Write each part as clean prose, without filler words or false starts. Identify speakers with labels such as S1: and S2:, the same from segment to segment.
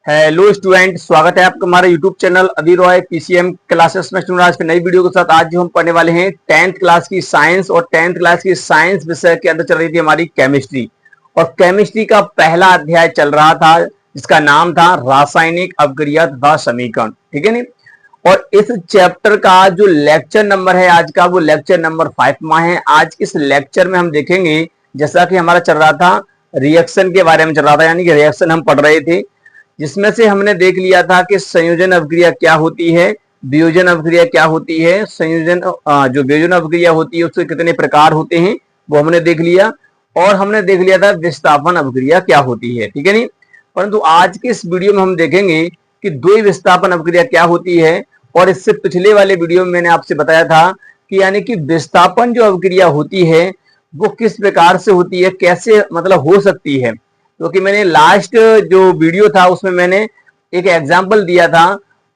S1: Hello student, स्वागत है आपका हमारे यूट्यूब चैनल अदी रॉय पीसीएम क्लासेस में। स्टूडेंट, आज की नई वीडियो के साथ आज जो हम पढ़ने वाले हैं 10th क्लास की साइंस, और 10th क्लास की साइंस विषय के अंदर चल रही थी हमारी केमिस्ट्री। और केमिस्ट्री का पहला अध्याय चल रहा था जिसका नाम था रासायनिक अभिक्रिया तथा समीकरण। ठीक है नी। और इस चैप्टर का जो लेक्चर नंबर है आज का, वो लेक्चर नंबर 5 में है। आज इस लेक्चर में हम देखेंगे, जैसा कि हमारा चल रहा था रिएक्शन के बारे में चल रहा था, यानी कि रिएक्शन हम पढ़ रहे थे, जिसमें से हमने देख लिया था कि संयोजन अभिक्रिया क्या होती है, वियोजन अभिक्रिया क्या होती है, संयोजन जो वियोजन अभिक्रिया होती है उसके कितने प्रकार होते हैं वो हमने देख लिया। और हमने देख लिया था विस्थापन अभिक्रिया क्या होती है। ठीक है नी। परंतु आज के इस वीडियो में हम देखेंगे कि द्वि विस्थापन अभिक्रिया क्या होती है। और इससे पिछले वाले वीडियो में मैंने आपसे बताया था कि यानी कि विस्थापन जो अभिक्रिया होती है वो किस प्रकार से होती है, कैसे मतलब हो सकती है। क्योंकि मैंने लास्ट जो वीडियो था उसमें मैंने एक एग्जाम्पल दिया था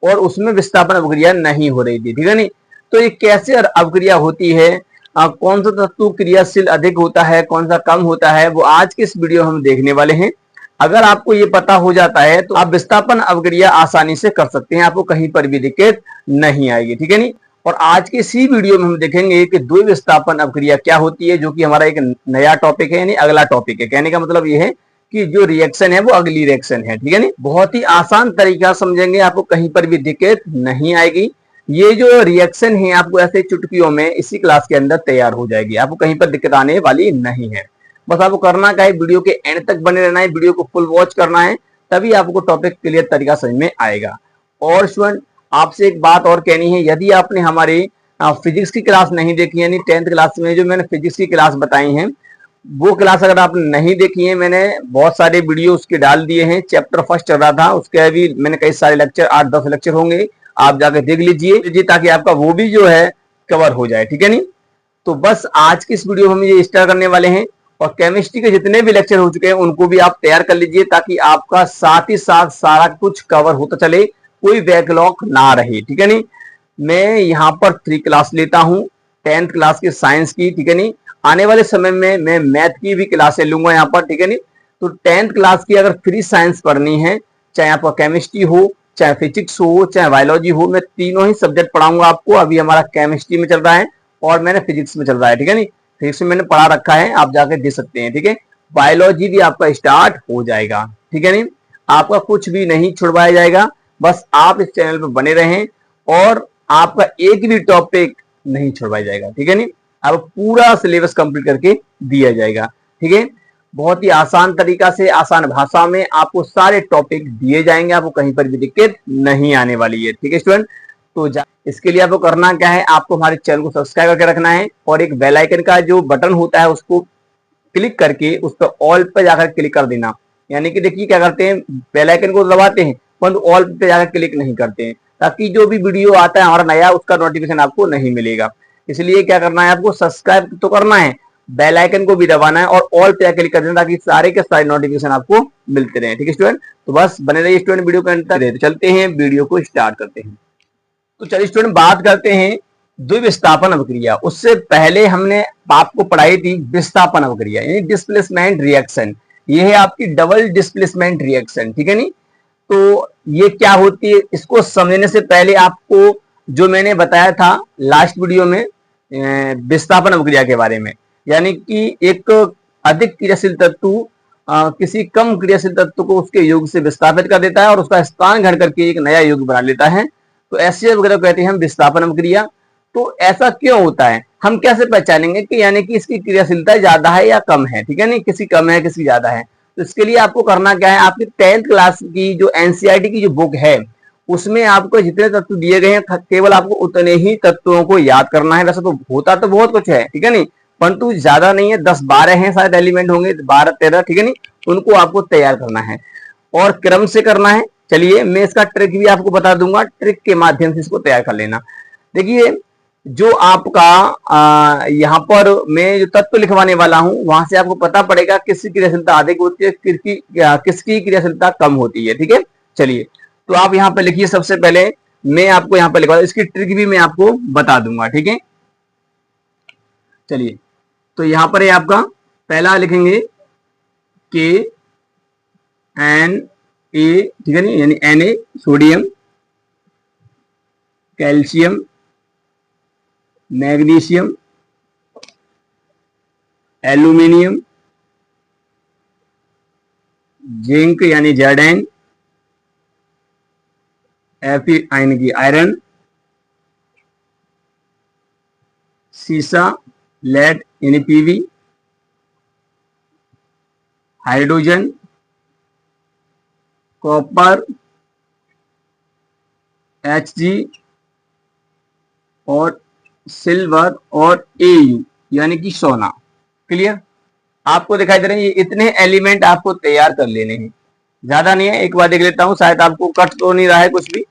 S1: और उसमें विस्थापन अभिक्रिया नहीं हो रही थी। ठीक है नी। तो ये कैसे अभिक्रिया होती है, कौन सा तत्व क्रियाशील अधिक होता है, कौन सा कम होता है, वो आज के इस वीडियो हम देखने वाले हैं। अगर आपको ये पता हो जाता है तो आप विस्थापन अभिक्रिया आसानी से कर सकते हैं, आपको कहीं पर भी दिक्कत नहीं आएगी। ठीक है नी। और आज के इसी वीडियो में हम देखेंगे कि द्वि विस्थापन अभिक्रिया क्या होती है, जो कि हमारा एक नया टॉपिक है, यानी अगला टॉपिक है। कहने का मतलब ये है कि जो रिएक्शन है वो अगली रिएक्शन है। ठीक है नी। बहुत ही आसान तरीका समझेंगे, आपको कहीं पर भी दिक्कत नहीं आएगी। ये जो रिएक्शन है आपको ऐसे चुटकियों में इसी क्लास के अंदर तैयार हो जाएगी, आपको कहीं पर दिक्कत आने वाली नहीं है। बस आपको करना क्या है, वीडियो के एंड तक बने रहना है, वीडियो को फुल वॉच करना है, तभी आपको टॉपिक क्लियर तरीका समझ में आएगा। और स्टूडेंट, आपसे एक बात और कहनी है, यदि आपने हमारी फिजिक्स की क्लास नहीं देखी, यानी 10th क्लास में जो मैंने फिजिक्स की क्लास बताई है, वो क्लास अगर आपने नहीं देखी है, मैंने बहुत सारे वीडियो उसके डाल दिए हैं। चैप्टर फर्स्ट चल रहा था, उसके भी मैंने कई सारे लेक्चर 8-10 लेक्चर होंगे, आप जाके देख लीजिए ताकि आपका वो भी जो है कवर हो जाए। ठीक है नी। तो बस आज की इस वीडियो में हम ये स्टार्ट करने वाले हैं, और केमिस्ट्री के जितने भी लेक्चर हो चुके हैं उनको भी आप तैयार कर लीजिए, ताकि आपका साथ ही साथ सारा कुछ कवर होता चले, कोई बैकलॉग ना रहे। ठीक है नी। मैं यहाँ पर 3 क्लास लेता हूँ 10th क्लास की साइंस की। ठीक है नी। आने वाले समय में मैं मैथ की भी क्लासें लूंगा यहाँ पर। ठीक है नी। तो 10th क्लास की अगर फ्री साइंस पढ़नी है, चाहे आपका केमिस्ट्री हो, चाहे फिजिक्स हो, चाहे बायोलॉजी हो, मैं तीनों ही सब्जेक्ट पढ़ाऊंगा आपको। अभी हमारा केमिस्ट्री में चल रहा है और मैंने फिजिक्स में चल रहा है। ठीक है नी। फिजिक्स में मैंने पढ़ा रखा है, आप जाके दे सकते हैं। ठीक है। बायोलॉजी भी आपका स्टार्ट हो जाएगा। ठीक है नी। आपका कुछ भी नहीं छुड़वाया जाएगा, बस आप इस चैनल पर बने रहें और आपका एक भी टॉपिक नहीं छुड़वाया जाएगा। ठीक है नी। अब पूरा सिलेबस कंप्लीट करके दिया जाएगा। ठीक है। बहुत ही आसान तरीका से, आसान भाषा में आपको सारे टॉपिक दिए जाएंगे, आपको कहीं पर भी दिक्कत नहीं आने वाली है। ठीक है स्टूडेंट। तो इसके लिए आपको करना क्या है, आपको हमारे चैनल को सब्सक्राइब करके रखना है, और एक बेल आइकन का जो बटन होता है उसको क्लिक करके उस पर ऑल पे जाकर क्लिक कर देना। यानी कि देखिए क्या करते हैं, बेल आइकन को दबाते हैं परंतु ऑल पे जाकर क्लिक नहीं करते हैं, ताकि जो भी वीडियो आता है हमारा नया उसका नोटिफिकेशन आपको नहीं मिलेगा। इसलिए क्या करना है, आपको सब्सक्राइब तो करना है, बेल आइकन को भी दबाना है और ऑल पे क्लिक कर देना, ताकि सारे के सारे नोटिफिकेशन आपको मिलते रहे। ठीक है स्टूडेंट। तो बस बने रहिए स्टूडेंट, वीडियो के अंत तक। चलते हैं, वीडियो को स्टार्ट करते हैं। तो चलिए स्टूडेंट, बात करते हैं द्विविस्थापन अभिक्रिया। उससे पहले हमने आपको पढ़ाई थी विस्थापन अभिक्रिया, यानी डिस्प्लेसमेंट रिएक्शन। ये है आपकी डबल डिस्प्लेसमेंट रिएक्शन। ठीक है नी। तो ये क्या होती है, इसको समझने से पहले आपको जो मैंने बताया था लास्ट वीडियो में विस्थापन अभिक्रिया के बारे में, यानी कि एक अधिक क्रियाशील तत्व किसी कम क्रियाशील तत्व को उसके योग से विस्थापित कर देता है और उसका स्थान ग्रहण करके एक नया योग बना लेता है। तो ऐसे अभिक्रिया कहते हैं हम विस्थापन अभिक्रिया। तो ऐसा क्यों होता है, हम कैसे पहचानेंगे कि यानी कि इसकी क्रियाशीलता ज्यादा है या कम है। ठीक है नहीं, किसी कम है किसी ज्यादा है। तो इसके लिए आपको करना क्या है, आपकी 10th क्लास की जो एनसीईआरटी की जो बुक है उसमें आपको जितने तत्व दिए गए हैं केवल आपको उतने ही तत्वों को याद करना है। वैसे तो होता तो बहुत कुछ है, ठीक है नहीं, परंतु ज्यादा नहीं है, 10-12 हैं शायद एलिमेंट होंगे, 12-13। ठीक है नहीं। उनको आपको तैयार करना है और क्रम से करना है। चलिए मैं इसका ट्रिक भी आपको बता दूंगा, ट्रिक के माध्यम से इसको तैयार कर लेना। देखिए जो आपका यहाँ पर मैं जो तत्व लिखवाने वाला हूं वहां से आपको पता पड़ेगा किसकी क्रियाशीलता अधिक होती है, किसकी क्रियाशीलता कम होती है। ठीक है। चलिए तो आप यहाँ पे लिखिए, सबसे पहले मैं आपको यहाँ पे लिखवा, इसकी ट्रिक भी मैं आपको बता दूंगा। ठीक है। चलिए तो यहाँ पर है आपका, पहला लिखेंगे के एन ए, ठीक है नहीं, यानी Na sodium, calcium, magnesium, aluminium, zinc यानी Zn, Fe यानी कि आयरन, सीसा, लेड यानी Pb, हाइड्रोजन, कॉपर, Hg और सिल्वर और Au यानी कि सोना। क्लियर? आपको दिखाई दे रहे हैं, ये इतने एलिमेंट आपको तैयार कर लेने हैं, ज्यादा नहीं है। एक बार देख लेता हूं, शायद आपको कट तो नहीं रहा है कुछ भी।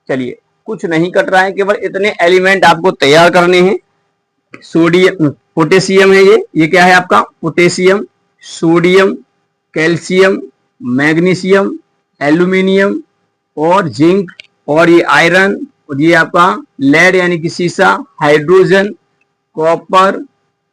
S1: चलिए, कुछ नहीं कट रहा है, केवल इतने एलिमेंट आपको तैयार करने हैं। सोडियम, पोटेशियम है ये क्या है आपका? Potassium, sodium, calcium, magnesium, aluminium और जिंक, और ये आयरन, और ये आपका लेड यानी कि सीसा, हाइड्रोजन, कॉपर,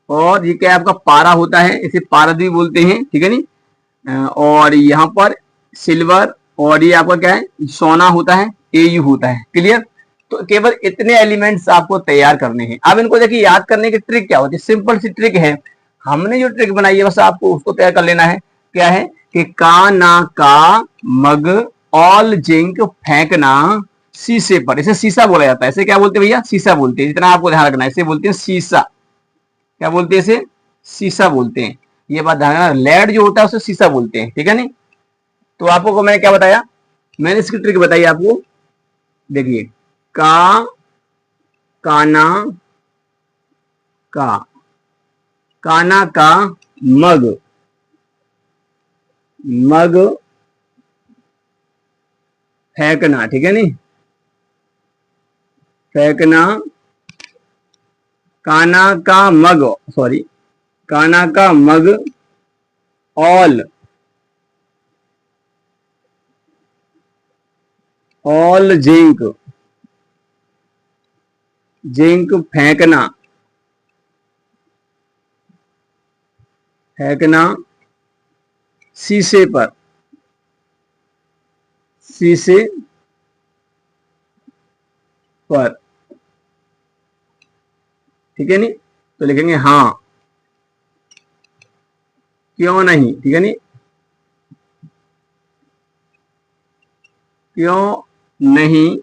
S1: और ये क्या आपका पारा होता है, इसे पारद भी बोलते हैं, ठीक है नहीं। और यहाँ पर सिल्वर, और ये आपका क्या है? सोना होता है, Au होता है। क्लियर? तो केवल इतने एलिमेंट्स आपको तैयार करने हैं। अब इनको देखिए, याद करने की ट्रिक क्या होती है? सिंपल सी ट्रिक है, हमने जो ट्रिक बनाई है बस आपको उसको तैयार कर लेना है। क्या है कि का ना का मग ऑल जिंक फेंकना शीशे पर। इसे शीशा बोला जाता है। इसे क्या बोलते हैं भैया? शीशा बोलते हैं। इतना आपको ध्यान रखना है, इसे बोलते हैं शीशा। क्या बोलते हैं इसे? शीशा बोलते हैं। ये बात ध्यान रखना, लेड जो होता है उसे शीशा बोलते हैं, ठीक है नहीं। तो आपको मैंने क्या बताया? मैंने इसकी ट्रिक बताई आपको। देखिए, का, काना का, काना का मग, मग फेंकना, ठीक है नहीं, फेंकना, काना का मग, सॉरी, काना का मग ऑल, ऑल जिंक, जिंक फेंकना, फेंकना शीशे पर, शीशे पर, ठीक है नहीं। तो लिखेंगे हाँ, क्यों नहीं, ठीक है नहीं, क्यों नहीं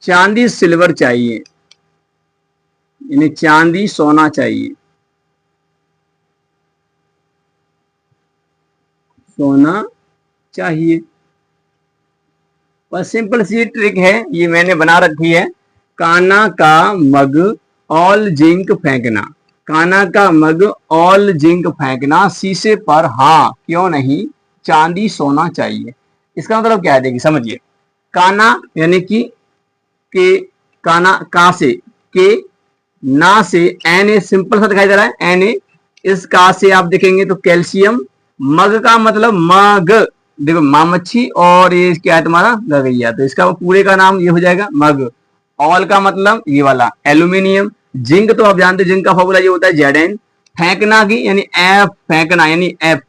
S1: चांदी सिल्वर चाहिए, यानी चांदी सोना चाहिए, सोना चाहिए। बस सिंपल सी ट्रिक है, ये मैंने बना रखी है। काना का मग ऑल जिंक फेंकना, काना का मग ऑल जिंक फेंकना शीशे पर, हाँ क्यों नहीं चांदी सोना चाहिए। इसका मतलब क्या है? देखिए समझिए, काना यानी कि के, काना का से, के, ना से, Na सिंपल सा दिखाई दे रहा है, Na। इस का से आप देखेंगे तो कैल्शियम, मग का मतलब मग, देखो माँ मच्छी, और ये क्या है तुम्हारा? गगैया। तो इसका पूरे का नाम ये हो जाएगा मग। ऑल का मतलब ये वाला एल्यूमिनियम। जिंक तो आप जानते, जिंक का फॉर्मूला ये होता है Zn। फेंकना की यानी एफ, फेंकना यानी एफ,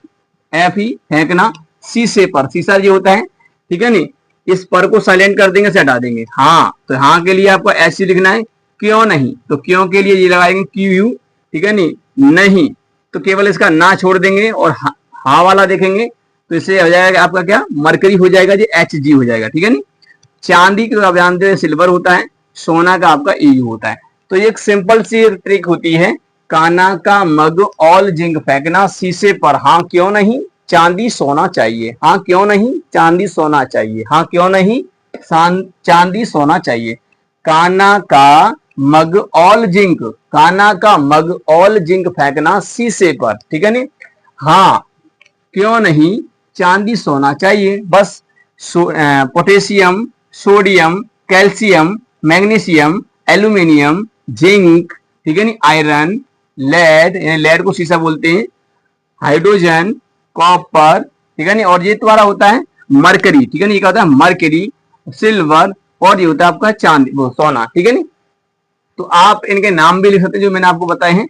S1: एफ ही फेंकना शीशे पर, शीशा ये होता है, ठीक है नहीं। इस पर को साइलेंट कर देंगे, से हटा देंगे। हाँ, तो हाँ के लिए आपको ऐसे लिखना है। क्यों नहीं, तो क्यों के लिए ये लगाएंगे क्यू, ठीक है नहीं। नहीं तो केवल इसका ना छोड़ देंगे, और हा वाला देखेंगे तो इससे हो जाएगा आपका क्या? मरकरी हो जाएगा, जी Hg हो जाएगा, ठीक है नहीं। चांदी को आप जानते हैं सिल्वर होता है, सोना का आपका Au होता है। तो ये एक सिंपल सी ट्रिक होती है, काना का मग ऑल जिंक फेंकना शीशे पर, हाँ क्यों नहीं चांदी सोना चाहिए, हाँ क्यों नहीं चांदी सोना चाहिए, हाँ क्यों नहीं चांदी सोना चाहिए। काना का मग ऑल जिंक, काना का मग ऑल जिंक फेंकना शीशे पर, ठीक है नहीं। हाँ क्यों नहीं चांदी सोना चाहिए। बस potassium, sodium, calcium, magnesium, aluminium, zinc, ठीक है नहीं, आयरन, लेड, लेड को शीशा बोलते हैं, हाइड्रोजन, कॉपर, ठीक है नहीं, और ये तुम्हारा होता है मरकरी, ठीक है नहीं, ये क्या होता है? मरकरी, सिल्वर, और ये होता है आपका चांदी, वो सोना, ठीक है नहीं। तो आप इनके नाम भी लिख सकते हैं जो मैंने आपको बताए हैं।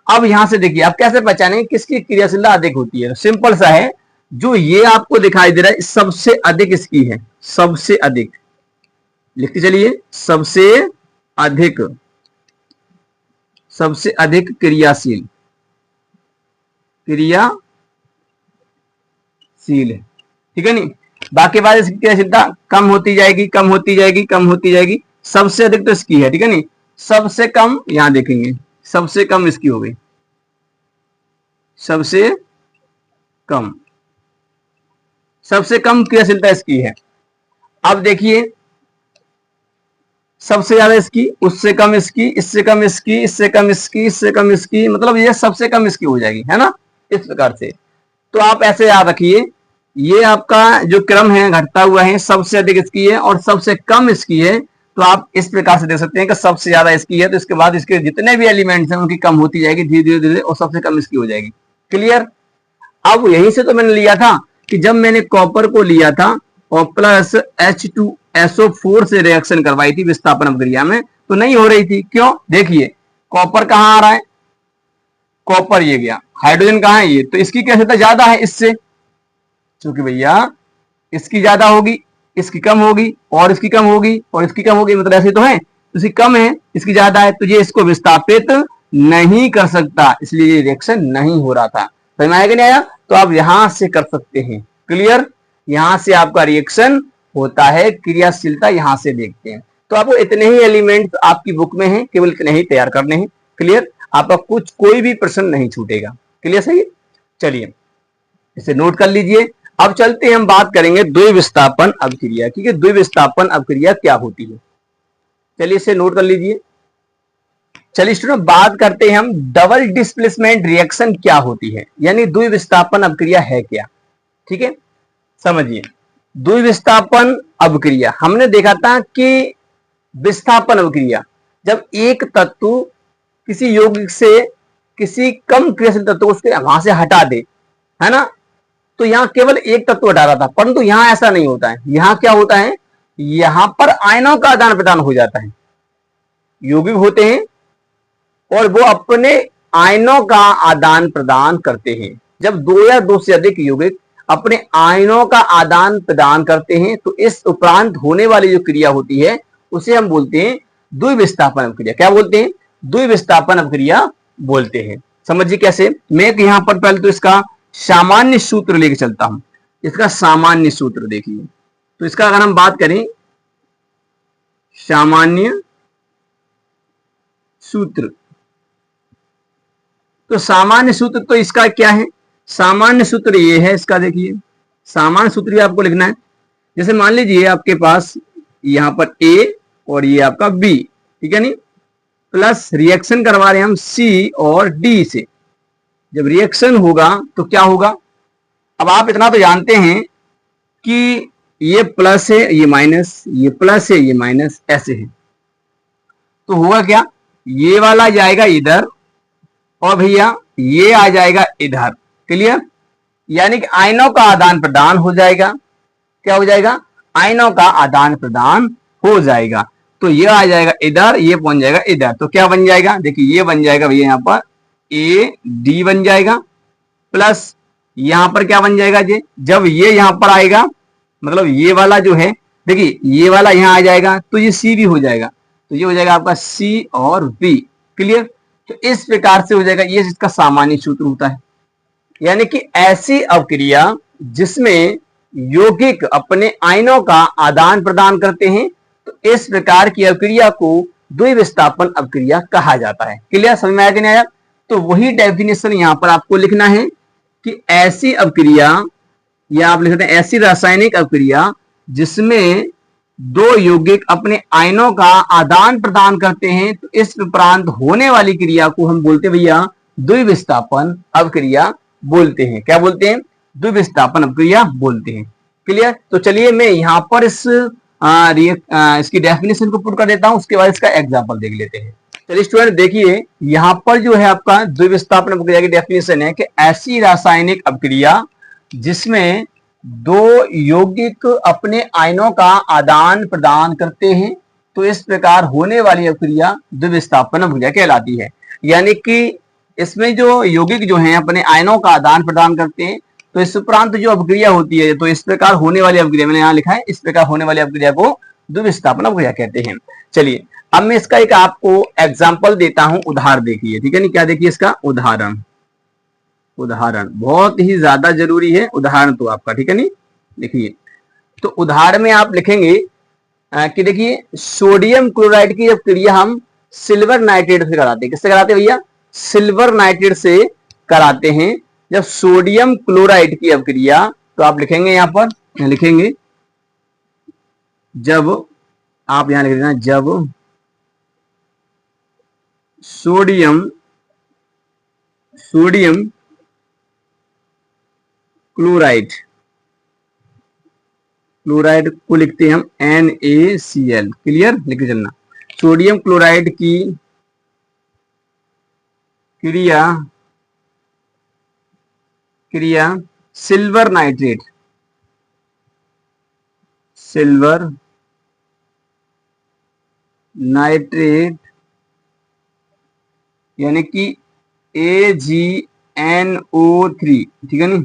S1: अब यहां से देखिए आप कैसे पहचानेंगे किसकी क्रियाशीलता अधिक होती है। सिंपल सा है, जो ये आपको दिखाई दे रहा है सबसे अधिक इसकी है, सबसे अधिक, लिखते चलिए, अधिक सबसे अधिक क्रियाशील है, ठीक है नहीं। बाकी बात इसकी क्रियाशीलता कम होती जाएगी, कम होती जाएगी, कम होती जाएगी। सबसे अधिक तो इसकी है, ठीक है नहीं। सबसे कम यहां देखेंगे, सबसे कम इसकी हो गई, सबसे कम क्रियाशीलता इसकी है। अब देखिए, सबसे ज्यादा इसकी, उससे कम इसकी, इससे कम इसकी, इससे कम इसकी, इससे कम इसकी, मतलब ये सबसे कम इसकी हो जाएगी, है ना, इस प्रकार से। तो आप ऐसे याद रखिए, ये आपका जो क्रम है घटता हुआ है, सबसे अधिक इसकी है और सबसे कम इसकी है। तो आप इस प्रकार से देख सकते हैं कि सबसे ज्यादा इसकी है, तो इसके बाद इसके जितने भी एलिमेंट्स हैं उनकी कम होती जाएगी धीरे धीरे धीरे, और सबसे कम इसकी हो जाएगी। क्लियर। अब यहीं से तो मैंने लिया था कि जब मैंने कॉपर को लिया था और प्लस H2SO4 से रिएक्शन करवाई थी विस्थापन अभिक्रिया में, तो नहीं हो रही थी। क्यों? देखिए, कॉपर कहां आ रहा है, कॉपर ये गया, हाइड्रोजन कहां है ये, तो इसकी कैसे ज्यादा है इससे, क्योंकि भैया इसकी ज्यादा होगी, इसकी कम होगी, और इसकी कम होगी, और इसकी कम होगी, मतलब ऐसे तो है, इसकी कम है, इसकी ज्यादा है, तो ये इसको विस्थापित नहीं कर सकता, इसलिए ये रिएक्शन नहीं हो रहा था। समझ में आया कि नहीं आया? तो आप यहां से कर सकते हैं। क्लियर। यहां से आपका रिएक्शन होता है, क्रियाशीलता यहां से देखते हैं। तो आपको इतने ही एलिमेंट आपकी बुक में हैं, केवल इतने ही तैयार करने हैं। क्लियर। आपका कोई भी प्रश्न नहीं छूटेगा। क्लियर, सही। चलिए इसे नोट कर लीजिए। अब चलते हैं, हम बात करेंगे द्विविस्थापन अभिक्रिया की, कि द्विविस्थापन अभिक्रिया क्या होती है। चलिए इसे नोट कर लीजिए। चलिए स्टूडेंट, बात करते हैं हम डबल डिस्प्लेसमेंट रिएक्शन क्या होती है, यानी द्विविस्थापन अभिक्रिया है क्या। ठीक है, समझिए। द्विविस्थापन अभिक्रिया हमने देखा था कि विस्थापन अभिक्रिया, जब एक तत्व किसी यौगिक से किसी कम क्रियाशील तत्व को उसके वहां से हटा दे, है ना, तो यहां केवल एक तत्व हटा रहा था, परंतु यहां ऐसा नहीं होता है। यहां क्या होता है, यहां पर आयनों का आदान प्रदान हो जाता है। यौगिक होते हैं और वो अपने आयनों का आदान प्रदान करते हैं। जब दो या दो से अधिक यौगिक अपने आयनों का आदान प्रदान करते हैं, तो इस उपरांत होने वाली जो क्रिया होती है उसे हम बोलते हैं द्विविस्थापन अभिक्रिया। क्या बोलते हैं? द्विविस्थापन अभिक्रिया बोलते हैं। समझिए कैसे। मैं यहां पर पहले तो इसका सामान्य सूत्र लेके चलता हूं। इसका सामान्य सूत्र देखिए, तो इसका अगर हम बात करें सामान्य सूत्र, तो सामान्य सूत्र तो इसका क्या है, सामान्य सूत्र ये है इसका। देखिए सामान्य सूत्र आपको लिखना है। जैसे मान लीजिए आपके पास यहां पर A और ये आपका B, ठीक है नहीं, प्लस रिएक्शन करवा रहे हैं हम C और D से। जब रिएक्शन होगा तो क्या होगा, अब आप इतना तो जानते हैं कि ये प्लस है, ये माइनस, ये प्लस है, ये माइनस, ऐसे है। तो होगा क्या, ये वाला जाएगा इधर और भैया ये आ जाएगा इधर। क्लियर। यानी कि आयनों का आदान प्रदान हो जाएगा। क्या हो जाएगा, आयनों का आदान प्रदान हो जाएगा। तो ये आ जाएगा इधर, ये पहुंच जाएगा इधर। तो क्या बन जाएगा, देखिए ये बन जाएगा भैया यहां पर AD बन जाएगा, प्लस यहां पर क्या बन जाएगा, ये जब ये यहां पर आएगा, मतलब ये वाला जो है, देखिए ये वाला यहां आ जाएगा तो ये C भी हो जाएगा। तो ये हो जाएगा आपका C और B। क्लियर। तो इस प्रकार से हो जाएगा, ये इसका सामान्य सूत्र होता है। यानी कि ऐसी अभिक्रिया जिसमें यौगिक अपने आयनों का आदान प्रदान करते हैं, तो इस प्रकार की अभिक्रिया को द्विविस्थापन अभिक्रिया कहा जाता है। क्लियर, समझ में आया कि नहीं आया? तो वही डेफिनेशन यहां पर आपको लिखना है कि ऐसी अभिक्रिया, या आप लिख सकते हैं ऐसी रासायनिक अभिक्रिया जिसमें दो यौगिक अपने आयनों का आदान प्रदान करते हैं, तो इस उपरांत होने वाली क्रिया को हम बोलते हैं भैया द्विविस्थापन अभिक्रिया बोलते हैं। क्या बोलते हैं? द्विविस्थापन अभिक्रिया बोलते हैं। क्लियर। तो चलिए मैं यहां पर इसकी डेफिनेशन को पुट कर देता हूं, उसके बाद इसका एग्जांपल देख लेते हैं। चलिए स्टूडेंट देखिए, यहां पर जो है आपका द्विविस्थापन अभिक्रिया की डेफिनेशन है कि ऐसी रासायनिक अभिक्रिया जिसमें दो यौगिक अपने आयनों का आदान प्रदान करते हैं, तो इस प्रकार होने वाली अभिक्रिया द्विविस्थापन अभिक्रिया कहलाती है। यानी कि इसमें जो यौगिक जो हैं अपने आयनों का आदान प्रदान करते हैं, तो इस उपरांत जो अपक्रिया होती है, तो इस प्रकार होने वाली अपक्रिया, मैंने यहाँ लिखा है इस प्रकार होने वाली अपक्रिया को द्विविस्थापन अपक्रिया कहते हैं। चलिए अब मैं इसका एक आपको एग्जाम्पल देता हूं, उदाहरण देखिए, ठीक है नहीं, क्या देखिए इसका उदाहरण, उदाहरण बहुत ही ज्यादा जरूरी है उदाहरण तो आपका, ठीक है नहीं। देखिए तो उदाहरण में आप लिखेंगे कि देखिए सोडियम क्लोराइड की जब क्रिया हम सिल्वर नाइट्रेट से कराते हैं, किससे कराते हैं भैया, सिल्वर नाइट्रेट से कराते हैं। जब सोडियम क्लोराइड की अपक्रिया, तो आप लिखेंगे यहां पर, यहाँ लिखेंगे जब, आप यहां लिख देना जब सोडियम क्लोराइड, क्लोराइड को लिखते हैं हम NaCl, क्लियर, लिख चलना। सोडियम क्लोराइड की क्रिया सिल्वर नाइट्रेट, यानी कि AgNO3, ठीक है नी,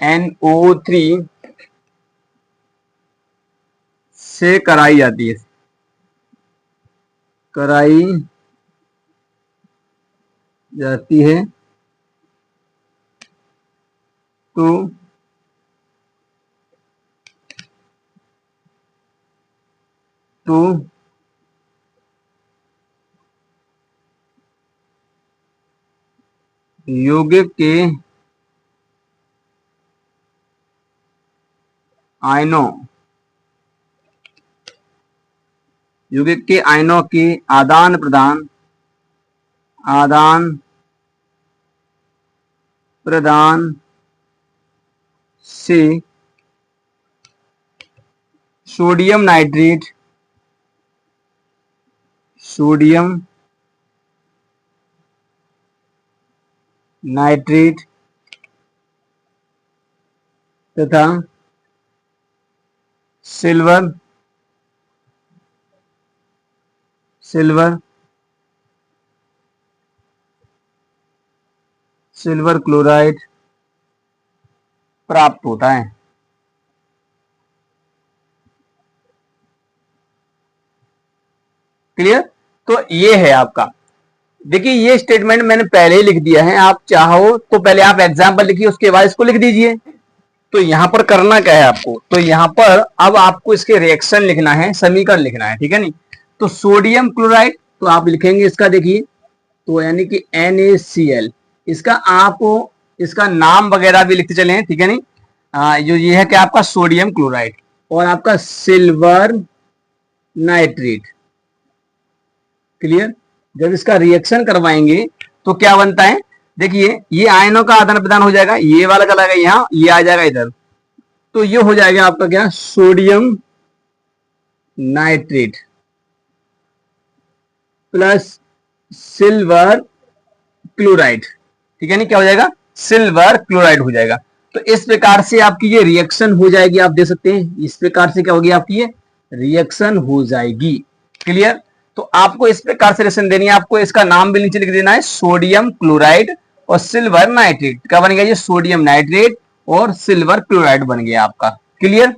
S1: NO3 से कराई जाती है, तो यौगिक के आयनों के आदान प्रदान से सोडियम नाइट्रेट तथा सिल्वर क्लोराइड प्राप्त होता है। क्लियर, तो ये है आपका। देखिए ये स्टेटमेंट मैंने पहले ही लिख दिया है, आप चाहो तो पहले आप एग्जाम्पल लिखिए, उसके बाद इसको लिख दीजिए। तो यहां पर करना क्या है आपको, तो यहां पर अब आपको इसके रिएक्शन लिखना है, समीकरण लिखना है, ठीक है नहीं। तो सोडियम क्लोराइड, तो आप लिखेंगे इसका, देखिए तो यानी कि NaCl, इसका आप इसका नाम वगैरह भी लिखते चले, ठीक है नहीं। जो ये है कि आपका सोडियम क्लोराइड और आपका सिल्वर नाइट्रेट, क्लियर। जब इसका रिएक्शन करवाएंगे तो क्या बनता है, देखिए ये आयनों का आदान प्रदान हो जाएगा, ये वाला चला गया यहाँ, ये आ जाएगा इधर, तो ये हो जाएगा आपका क्या, sodium nitrate plus silver chloride, ठीक है नहीं, क्या हो जाएगा, सिल्वर क्लोराइड हो जाएगा। तो इस प्रकार से आपकी ये रिएक्शन हो जाएगी, आप देख सकते हैं इस प्रकार से क्या होगी आपकी ये रिएक्शन हो जाएगी, क्लियर। तो आपको इस प्रकार से रिएक्शन देनी है, आपको इसका नाम भी नीचे लिख देना है, सोडियम क्लोराइड और सिल्वर नाइट्रेट, क्या बन गया ये सोडियम नाइट्रेट और सिल्वर क्लोराइड बन गया आपका, क्लियर।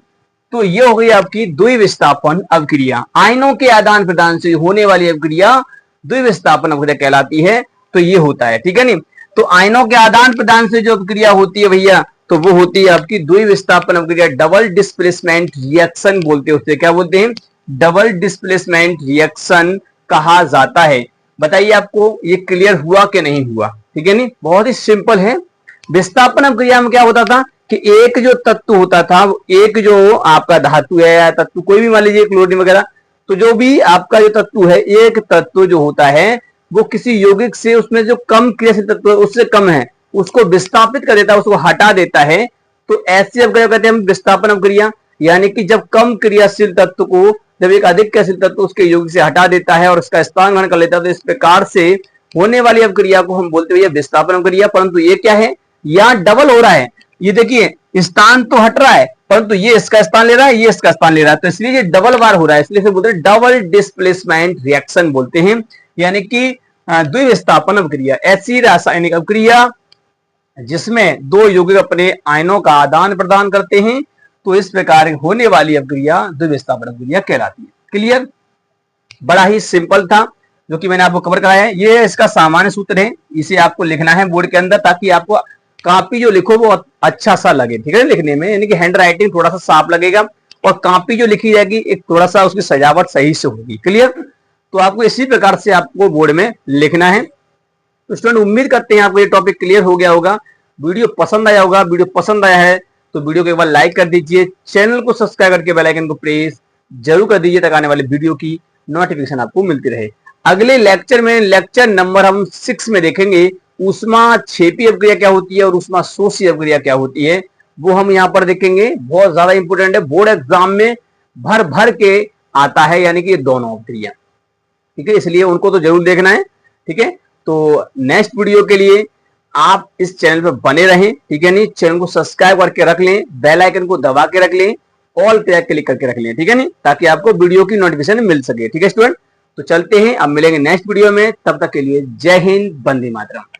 S1: तो ये हो गई आपकी द्विविस्थापन अभिक्रिया, आयनों के आदान प्रदान से होने वाली अभिक्रिया द्विविस्थापन अभिक्रिया कहलाती है। तो ये होता है, ठीक है नहीं। तो आयनों के आदान प्रदान से जो अभिक्रिया होती है भैया, तो वो होती है आपकी द्विविस्थापन अभिक्रिया, डबल डिस्प्लेसमेंट रिएक्शन बोलते हैं उसे, क्या बोलते हैं, डबल डिस्प्लेसमेंट रिएक्शन कहा जाता है। बताइए आपको ये क्लियर हुआ कि नहीं हुआ, ठीक है नहीं, बहुत ही सिंपल है। विस्थापन अभिक्रिया में क्या होता था कि एक जो तत्व होता था, एक जो आपका धातु है या तत्व कोई भी मान लीजिए क्लोरीन वगैरह, तो जो भी आपका जो तत्व है, एक तत्व जो होता है वो किसी यौगिक से, उसमें जो कम क्रियाशील तत्व है उससे कम है, उसको विस्थापित कर देता है, उसको हटा देता है। तो ऐसी अभिक्रिया कहते हैं हम विस्थापन अभिक्रिया, यानी कि जब कम क्रियाशील तत्व को जब एक अधिक क्रियाशील तत्व उसके यौगिक से हटा देता है और उसका स्थान ग्रहण कर लेता है, तो इस प्रकार से होने वाली अभिक्रिया को हम बोलते हैं विस्थापन अभिक्रिया। परंतु ये क्या है, यहाँ डबल हो रहा है, ये देखिए स्थान तो हट रहा है परंतु ये इसका स्थान ले रहा है, ये इसका स्थान ले रहा है, तो इसलिए ये डबल बार हो रहा है, इसलिए बोलते हैं डबल डिस्प्लेसमेंट रिएक्शन बोलते हैं, यानी कि द्विविस्थापन अभिक्रिया। ऐसी रासायनिक अभिक्रिया जिसमें दो यौगिक अपने आयनों का आदान प्रदान करते हैं, तो इस प्रकार होने वाली अपक्रिया द्विविस्थापन अपक्रिया कहलाती है। क्लियर? बड़ा ही सिंपल था जो कि मैंने आपको कवर कराया है। ये इसका सामान्य सूत्र है, इसे आपको लिखना है बोर्ड के अंदर ताकि आपको कॉपी जो लिखो वो अच्छा सा लगे, ठीक है, लिखने में, यानी कि हैंड राइटिंग थोड़ा सा साफ लगेगा और कॉपी जो लिखी जाएगी एक थोड़ा सा उसकी सजावट सही से होगी। क्लियर? तो आपको इसी प्रकार से आपको बोर्ड में लिखना है। तो स्टूडेंट उम्मीद करते हैं आपको ये टॉपिक क्लियर हो गया होगा, वीडियो पसंद आया होगा। वीडियो पसंद आया है तो वीडियो को एक बार लाइक कर दीजिए, चैनल को सब्सक्राइब करके बेल आइकन को प्रेस जरूर कर दीजिए ताकि आने वाली वीडियो की नोटिफिकेशन आपको मिलती रहे। अगले लेक्चर में, लेक्चर नंबर हम 6 में देखेंगे ऊष्मा क्षेपी अपक्रिया क्या होती है और ऊष्मा शोषी अपक्रिया क्या होती है, वो हम यहाँ पर देखेंगे। बहुत ज्यादा इंपोर्टेंट है, बोर्ड एग्जाम में भर भर के आता है, यानी कि दोनों अपक्रिया, ठीक है, इसलिए उनको तो जरूर देखना है। ठीक है, तो नेक्स्ट वीडियो के लिए आप इस चैनल पर बने रहें, ठीक है, नहीं, चैनल को सब्सक्राइब करके रख लें, बेल आइकन को दबा के रख लें, ऑल पे क्लिक करके रख लें, ठीक है नहीं, ताकि आपको वीडियो की नोटिफिकेशन मिल सके। ठीक है स्टूडेंट, तो चलते हैं, अब मिलेंगे नेक्स्ट वीडियो में, तब तक के लिए जय हिंद, वंदे मातरम।